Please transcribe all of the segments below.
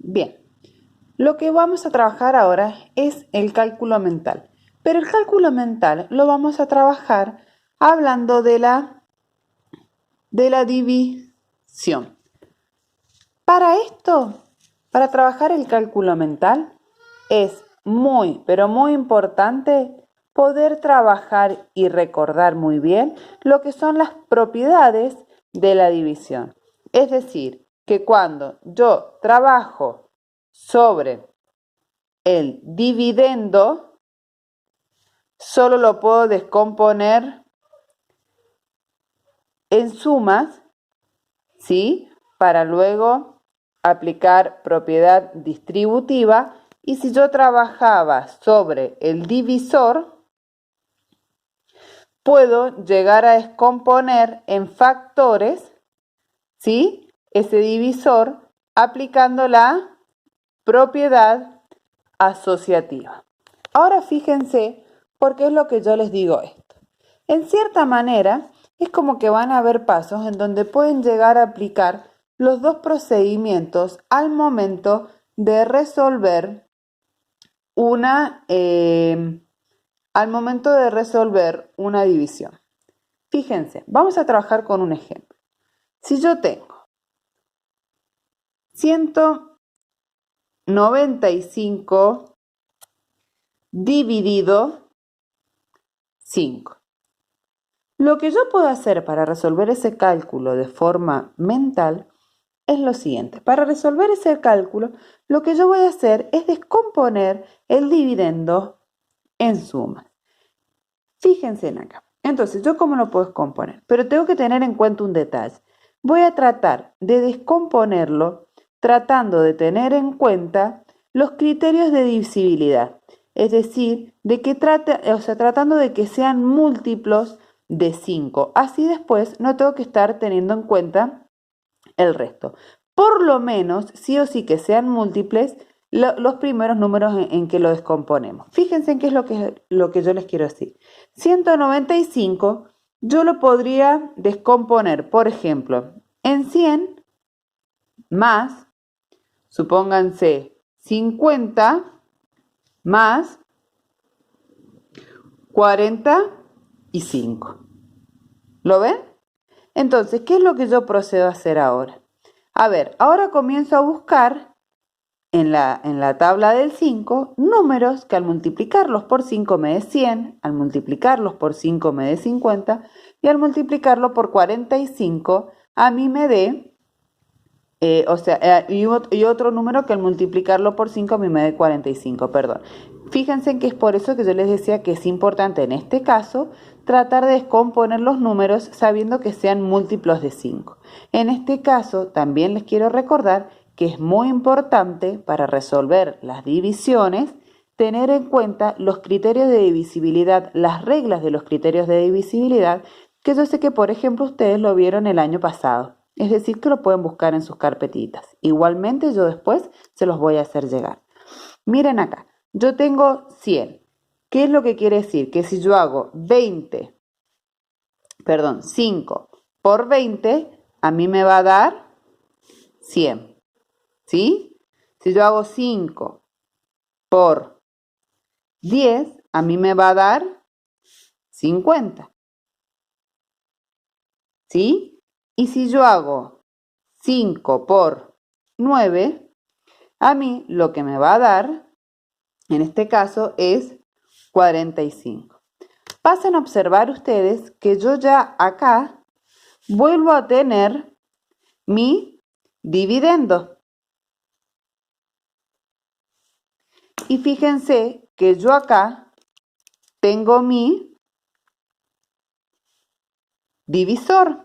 Bien, lo que vamos a trabajar ahora es el cálculo mental. Pero el cálculo mental lo vamos a trabajar hablando de la división. Para esto, para trabajar el cálculo mental, es muy, pero muy importante poder trabajar y recordar muy bien lo que son las propiedades de la división. Es decir, que cuando yo trabajo sobre el dividendo, solo lo puedo descomponer en sumas, ¿sí? Para luego aplicar propiedad distributiva. Y si yo trabajaba sobre el divisor, puedo llegar a descomponer en factores, ¿sí? Ese divisor aplicando la propiedad asociativa. Ahora fíjense por qué es lo que yo les digo esto. En cierta manera, es como que van a haber pasos en donde pueden llegar a aplicar los dos procedimientos al momento de resolver una división. Fíjense, vamos a trabajar con un ejemplo. Si yo tengo 195 dividido 5. Lo que yo puedo hacer para resolver ese cálculo de forma mental es lo siguiente. Para resolver ese cálculo, lo que yo voy a hacer es descomponer el dividendo en sumas. Fíjense en acá. Entonces, ¿yo cómo lo puedo descomponer? Pero tengo que tener en cuenta un detalle. Voy a tratar de descomponerlo tratando de tener en cuenta los criterios de divisibilidad. Es decir, tratando de que sean múltiplos de 5. Así después no tengo que estar teniendo en cuenta el resto. Por lo menos, sí o sí que sean múltiples los primeros números en que lo descomponemos. Fíjense en qué es lo que yo les quiero decir. 195 yo lo podría descomponer, por ejemplo, en 100 más, supónganse, 50 más 45. ¿Lo ven? Entonces, ¿qué es lo que yo procedo a hacer ahora? A ver, ahora comienzo a buscar en la tabla del 5 números que al multiplicarlos por 5 me dé 100, al multiplicarlos por 5 me dé 50 y al multiplicarlo por 45 a mí me dé, y otro número que al multiplicarlo por 5 a mí me dé 45, perdón. Fíjense que es por eso que yo les decía que es importante en este caso tratar de descomponer los números sabiendo que sean múltiplos de 5. En este caso también les quiero recordar que es muy importante para resolver las divisiones tener en cuenta los criterios de divisibilidad, las reglas de los criterios de divisibilidad, que yo sé que por ejemplo ustedes lo vieron el año pasado. Es decir, que lo pueden buscar en sus carpetitas. Igualmente yo después se los voy a hacer llegar. Miren acá, yo tengo 100. ¿Qué es lo que quiere decir? Que si yo hago 5 por 20, a mí me va a dar 100. ¿Sí? Si yo hago 5 por 10, a mí me va a dar 50. ¿Sí? Y si yo hago 5 por 9, a mí lo que me va a dar, en este caso, es 45. Pasen a observar ustedes que yo ya acá vuelvo a tener mi dividendo. Y fíjense que yo acá tengo mi divisor.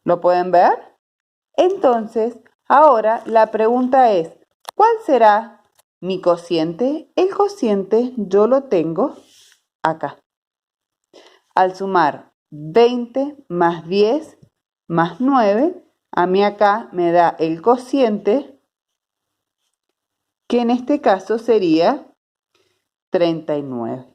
¿Lo pueden ver? Entonces, ahora la pregunta es, ¿cuál será mi cociente? El cociente yo lo tengo acá. Al sumar 20 más 10 más 9, a mí acá me da el cociente, que en este caso sería 39.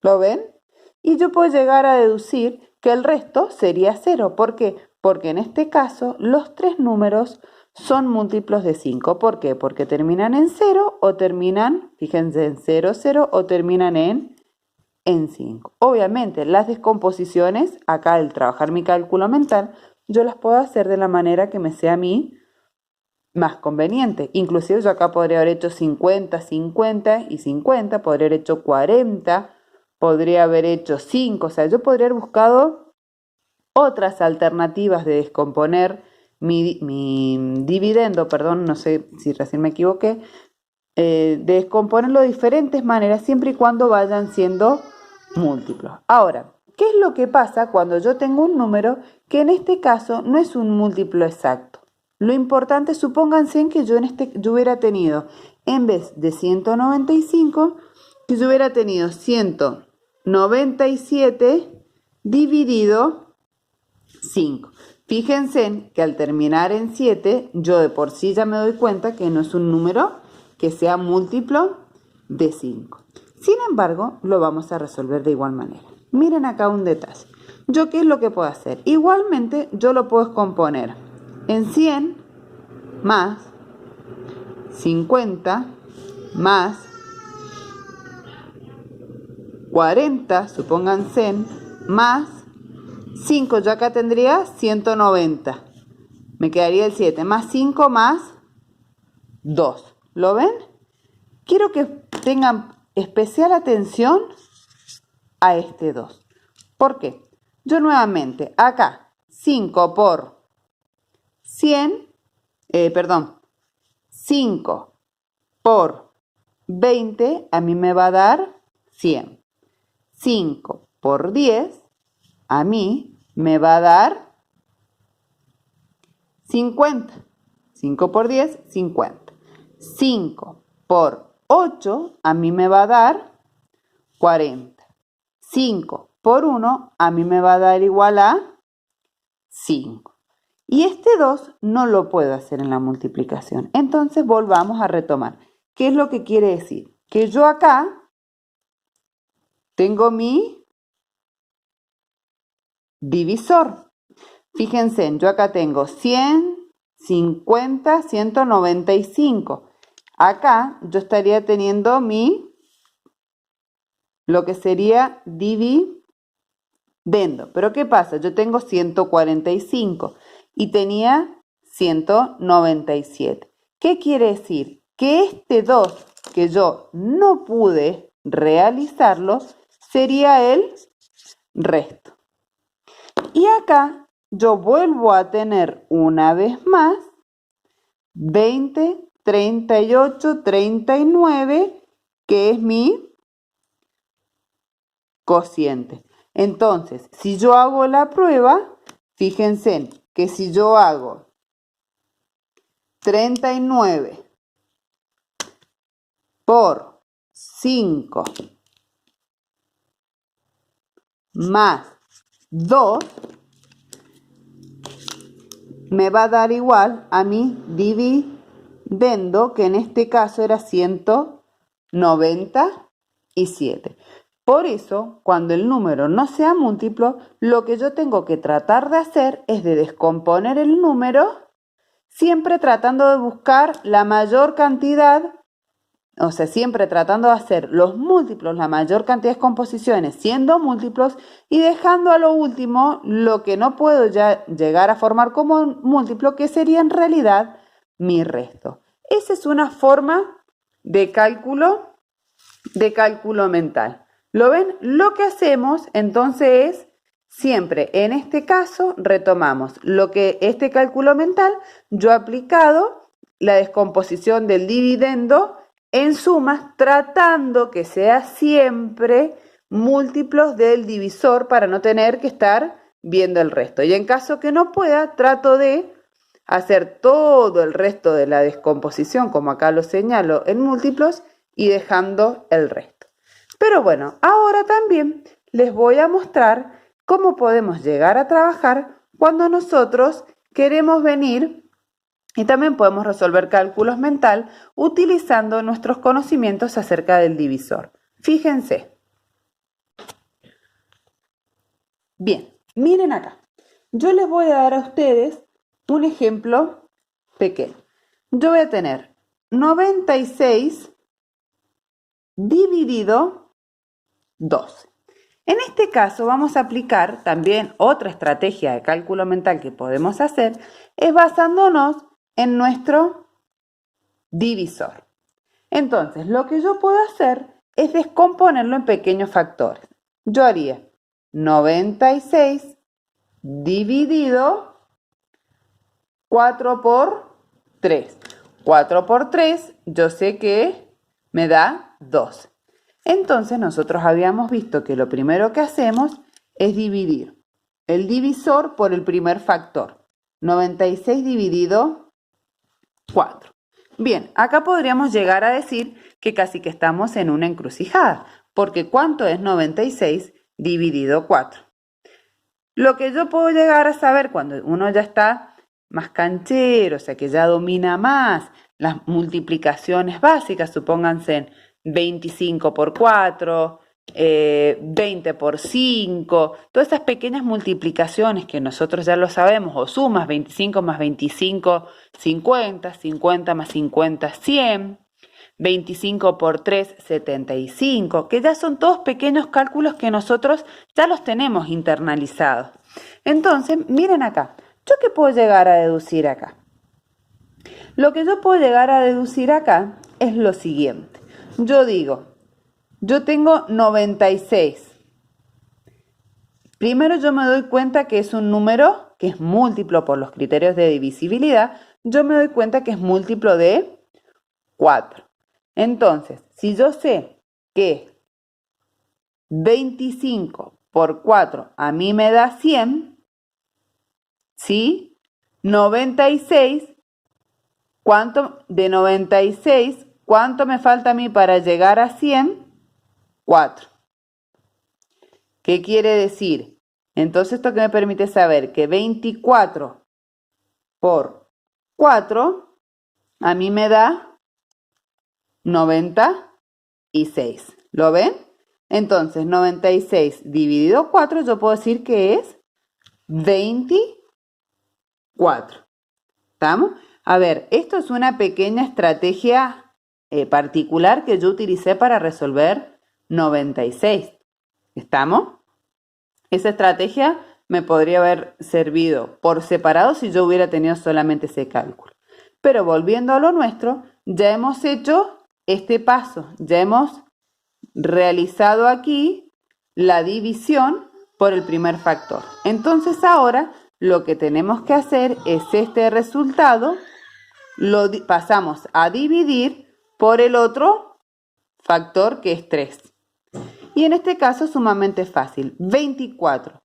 ¿Lo ven? Y yo puedo llegar a deducir que el resto sería 0. ¿Por qué? porque en este caso los tres números son múltiplos de 5. ¿Por qué? Porque terminan en 0 o terminan, fíjense, en 0, 0 o terminan en 5. Obviamente las descomposiciones, acá al trabajar mi cálculo mental, yo las puedo hacer de la manera que me sea a mí más conveniente. Inclusive yo acá podría haber hecho 50, 50 y 50, podría haber hecho 40, podría haber hecho 5, o sea, yo podría haber buscado otras alternativas de descomponer mi dividendo, perdón, no sé si recién me equivoqué, de descomponerlo de diferentes maneras siempre y cuando vayan siendo múltiplos. Ahora, ¿qué es lo que pasa cuando yo tengo un número que en este caso no es un múltiplo exacto? Lo importante, supónganse que yo hubiera tenido, en vez de 195, que yo hubiera tenido 197 dividido 5. Fíjense que al terminar en 7, yo de por sí ya me doy cuenta que no es un número que sea múltiplo de 5. Sin embargo, lo vamos a resolver de igual manera. Miren acá un detalle. ¿Yo qué es lo que puedo hacer? Igualmente, yo lo puedo descomponer en 100 más 50 más 40, supónganse, más 5, yo acá tendría 190. Me quedaría el 7, más 5 más 2. ¿Lo ven? Quiero que tengan especial atención a este 2. ¿Por qué? Yo nuevamente, acá, 5 por 100, 5 por 20, a mí me va a dar 100. 5 por 10, a mí me va a dar 50. 5 por 10, 50. 5 por 8, a mí me va a dar 40. 5 por 1, a mí me va a dar igual a 5. Y este 2 no lo puedo hacer en la multiplicación. Entonces volvamos a retomar. ¿Qué es lo que quiere decir? Que yo acá tengo mi divisor. Fíjense, yo acá tengo 150, 195. Acá yo estaría teniendo lo que sería dividendo. Pero ¿qué pasa? Yo tengo 145 y tenía 197. ¿Qué quiere decir? Que este 2 que yo no pude realizarlo sería el resto. Y acá yo vuelvo a tener una vez más 20, 38, 39, que es mi cociente. Entonces, si yo hago la prueba, fíjense que si yo hago 39 por 5 más 2, me va a dar igual a mi dividendo, que en este caso era 197. Por eso, cuando el número no sea múltiplo, lo que yo tengo que tratar de hacer es de descomponer el número, siempre tratando de buscar la mayor cantidad, o sea, siempre tratando de hacer los múltiplos, la mayor cantidad de descomposiciones siendo múltiplos y dejando a lo último lo que no puedo ya llegar a formar como múltiplo, que sería en realidad mi resto. Esa es una forma de cálculo mental. ¿Lo ven? Lo que hacemos entonces es siempre, en este caso, retomamos lo que este cálculo mental, yo he aplicado la descomposición del dividendo en sumas, tratando que sea siempre múltiplos del divisor para no tener que estar viendo el resto. Y en caso que no pueda, trato de hacer todo el resto de la descomposición, como acá lo señalo, en múltiplos y dejando el resto. Pero bueno, ahora también les voy a mostrar cómo podemos llegar a trabajar cuando nosotros queremos venir y también podemos resolver cálculos mental utilizando nuestros conocimientos acerca del divisor. Fíjense. Bien, miren acá. yo les voy a dar a ustedes un ejemplo pequeño. Yo voy a tener 96 dividido 12. En este caso vamos a aplicar también otra estrategia de cálculo mental que podemos hacer, es basándonos en nuestro divisor. Entonces, lo que yo puedo hacer es descomponerlo en pequeños factores. Yo haría 96 dividido 4 por 3. 4 por 3, yo sé que me da 12. Entonces, nosotros habíamos visto que lo primero que hacemos es dividir el divisor por el primer factor. 96 dividido 4. Bien, acá podríamos llegar a decir que casi que estamos en una encrucijada, porque ¿cuánto es 96 dividido 4? Lo que yo puedo llegar a saber cuando uno ya está más canchero, o sea que ya domina más las multiplicaciones básicas, supónganse en 25 por 4, 20 por 5, todas esas pequeñas multiplicaciones que nosotros ya lo sabemos, o sumas 25 más 25, 50, 50 más 50, 100, 25 por 3, 75, que ya son todos pequeños cálculos que nosotros ya los tenemos internalizados. Entonces, miren acá, ¿yo qué puedo llegar a deducir acá? Lo que yo puedo llegar a deducir acá es lo siguiente. Yo digo, yo tengo 96. Primero yo me doy cuenta que es un número que es múltiplo por los criterios de divisibilidad. Yo me doy cuenta que es múltiplo de 4. Entonces, si yo sé que 25 por 4 a mí me da 100, ¿sí? 96, de 96, ¿cuánto me falta a mí para llegar a 100? 4. ¿Qué quiere decir? Entonces, esto que me permite saber que 24 por 4 a mí me da 96. ¿Lo ven? Entonces, 96 dividido 4, yo puedo decir que es 24. ¿Estamos? A ver, esto es una pequeña estrategia particular que yo utilicé para resolver 96. ¿Estamos? Esa estrategia me podría haber servido por separado si yo hubiera tenido solamente ese cálculo. Pero volviendo a lo nuestro, ya hemos hecho este paso, ya hemos realizado aquí la división por el primer factor. Entonces ahora lo que tenemos que hacer es este resultado, lo pasamos a dividir por el otro factor que es 3. Y en este caso es sumamente fácil. 24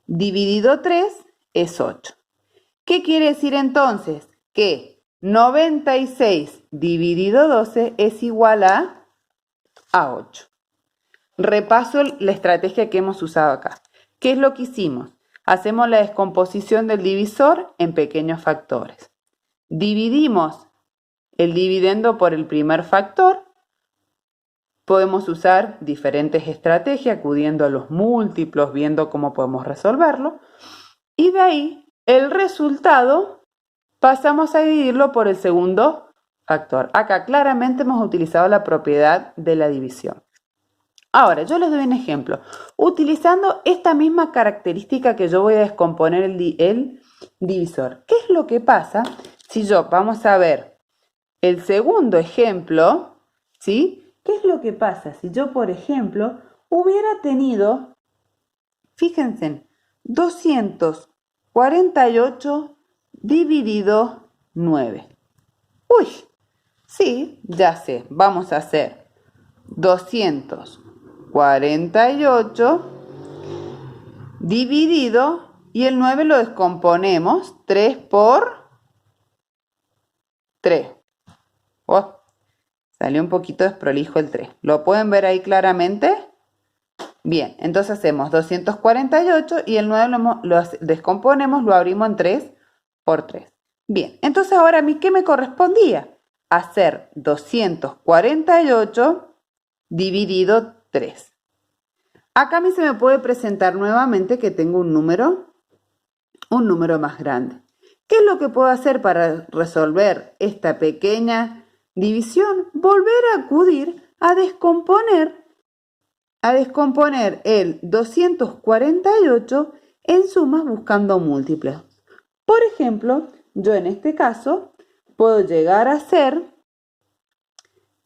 dividido 3 es 8. ¿Qué quiere decir entonces? Que 96 dividido 12 es igual a 8. Repaso la estrategia que hemos usado acá. ¿Qué es lo que hicimos? Hacemos la descomposición del divisor en pequeños factores. Dividimos el dividendo por el primer factor. Podemos usar diferentes estrategias, acudiendo a los múltiplos, viendo cómo podemos resolverlo. Y de ahí, el resultado, pasamos a dividirlo por el segundo factor. Acá claramente hemos utilizado la propiedad de la división. Ahora, yo les doy un ejemplo. Utilizando esta misma característica que yo voy a descomponer el divisor. ¿Qué es lo que pasa si yo, vamos a ver el segundo ejemplo, ¿sí? ¿Qué es lo que pasa si yo, por ejemplo, hubiera tenido, fíjense, 248 dividido 9? Uy, sí, ya sé, vamos a hacer 248 dividido, y el 9 lo descomponemos, 3 por 3. Oh, salió un poquito desprolijo el 3. ¿Lo pueden ver ahí claramente? Bien, entonces hacemos 248 y el 9 lo descomponemos, lo abrimos en 3 por 3. Bien, entonces ahora a mí, ¿qué me correspondía? Hacer 248 dividido 3. Acá a mí se me puede presentar nuevamente que tengo un número un número más grande. ¿Qué es lo que puedo hacer para resolver esta pequeña división? Volver a acudir a descomponer el 248 en sumas buscando múltiplos. Por ejemplo, yo en este caso puedo llegar a hacer,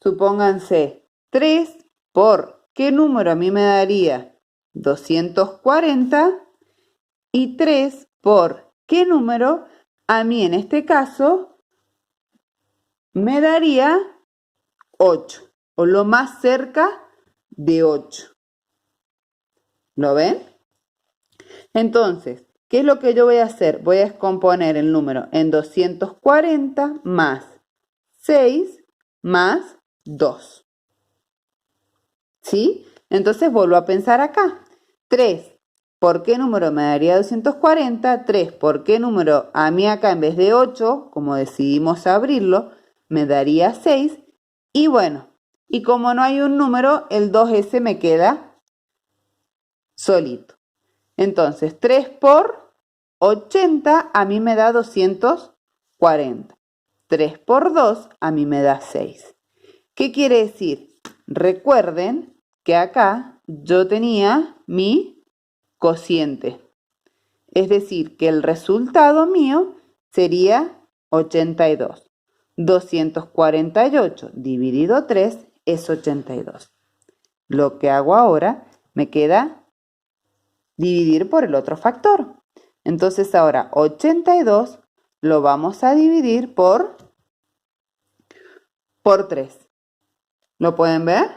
supónganse, 3 por qué número a mí me daría 240 y 3 por qué número a mí en este caso me daría 8 o lo más cerca de 8. ¿Lo ven? Entonces, ¿qué es lo que yo voy a hacer? Voy a descomponer el número en 240 más 6 más 2. ¿Sí? Entonces vuelvo a pensar acá. 3 por qué número me daría 240. 3 por qué número a mí acá en vez de 8, como decidimos abrirlo, me daría 6. Y bueno, y como no hay un número, el 2S me queda solito. Entonces, 3 por 80 a mí me da 240. 3 por 2 a mí me da 6. ¿Qué quiere decir? Recuerden que acá yo tenía mi cociente. Es decir, que el resultado mío sería 82. 248 dividido 3 es 82. Lo que hago ahora me queda dividir por el otro factor. Entonces ahora 82 lo vamos a dividir por 3. ¿Lo pueden ver?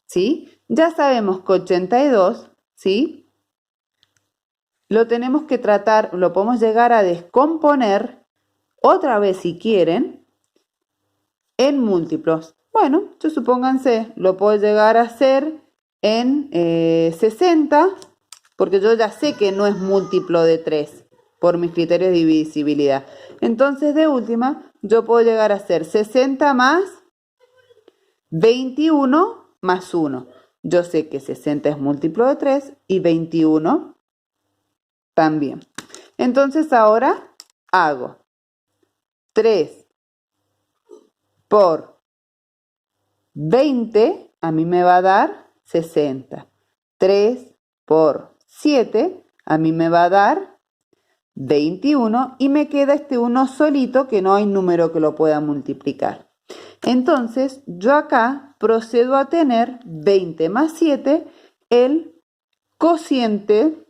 ¿Sí? Ya sabemos que 82, ¿sí? Lo tenemos que tratar, lo podemos llegar a descomponer otra vez si quieren en múltiplos. Bueno, yo supónganse, lo puedo llegar a hacer en 60, porque yo ya sé que no es múltiplo de 3 por mis criterios de divisibilidad. Entonces, de última, yo puedo llegar a hacer 60 más 21 más 1. Yo sé que 60 es múltiplo de 3 y 21 también. Entonces, ahora hago 3 por 20, a mí me va a dar 60. 3 por 7, a mí me va a dar 21 y me queda este 1 solito que no hay número que lo pueda multiplicar. Entonces, yo acá procedo a tener 20 más 7, el cociente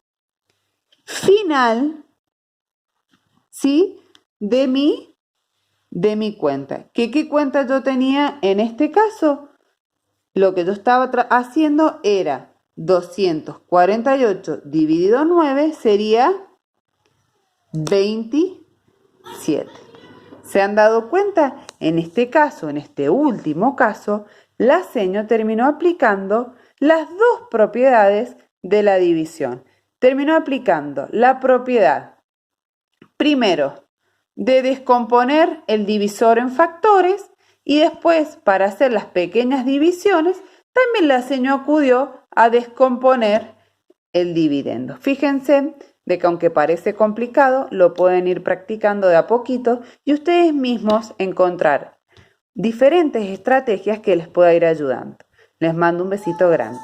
final, ¿sí? de mi cuenta. ¿Qué cuenta yo tenía en este caso? Lo que yo estaba haciendo era 248 dividido 9 sería 27. ¿Se han dado cuenta? En este caso, en este último caso, la seño terminó aplicando las dos propiedades de la división. Terminó aplicando la propiedad, primero, de descomponer el divisor en factores y después, para hacer las pequeñas divisiones, también la seño acudió a descomponer el dividendo. Fíjense de que aunque parece complicado, lo pueden ir practicando de a poquito y ustedes mismos encontrar diferentes estrategias que les pueda ir ayudando. Les mando un besito grande.